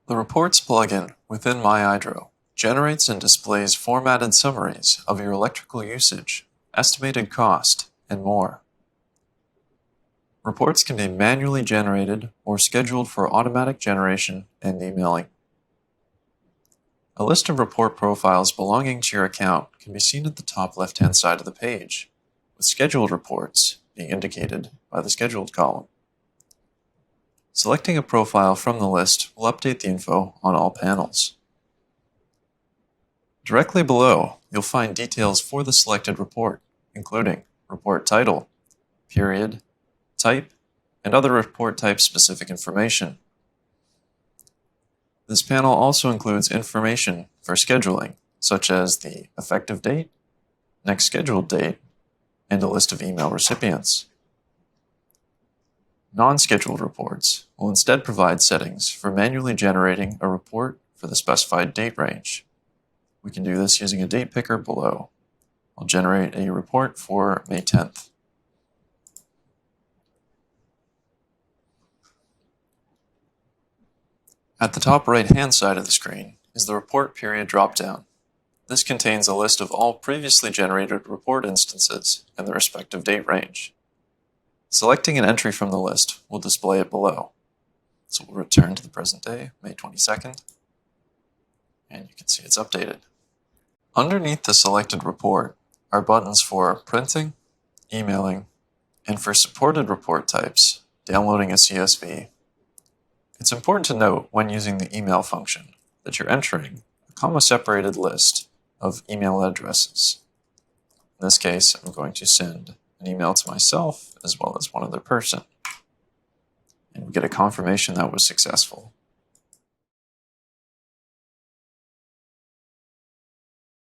The Reports plugin within MyEyedro generates and displays formatted summaries of your electrical usage, estimated cost, and more. Reports can be manually generated or scheduled for automatic generation and emailing. A list of report profiles belonging to your account can be seen at the top left-hand side of the page, with scheduled reports being indicated by the Scheduled column. Selecting a profile from the list will update the info on all panels. Directly below, you'll find details for the selected report, including report title, period, type, and other report type-specific information. This panel also includes information for scheduling, such as the effective date, next scheduled date, and a list of email recipients. Non-scheduled reports will instead provide settings for manually generating a report for the specified date range. We can do this using a date picker below. I'll generate a report for May 10th. At the top right-hand side of the screen is the Report Period dropdown. This contains a list of all previously generated report instances and the respective date range. Selecting an entry from the list will display it below. So we'll return to the present day, May 22nd, and you can see it's updated. Underneath the selected report are buttons for printing, emailing, and for supported report types, downloading a CSV. It's important to note when using the email function that you're entering a comma-separated list of email addresses. In this case, I'm going to send an email to myself as well as one other person. And we get a confirmation that was successful.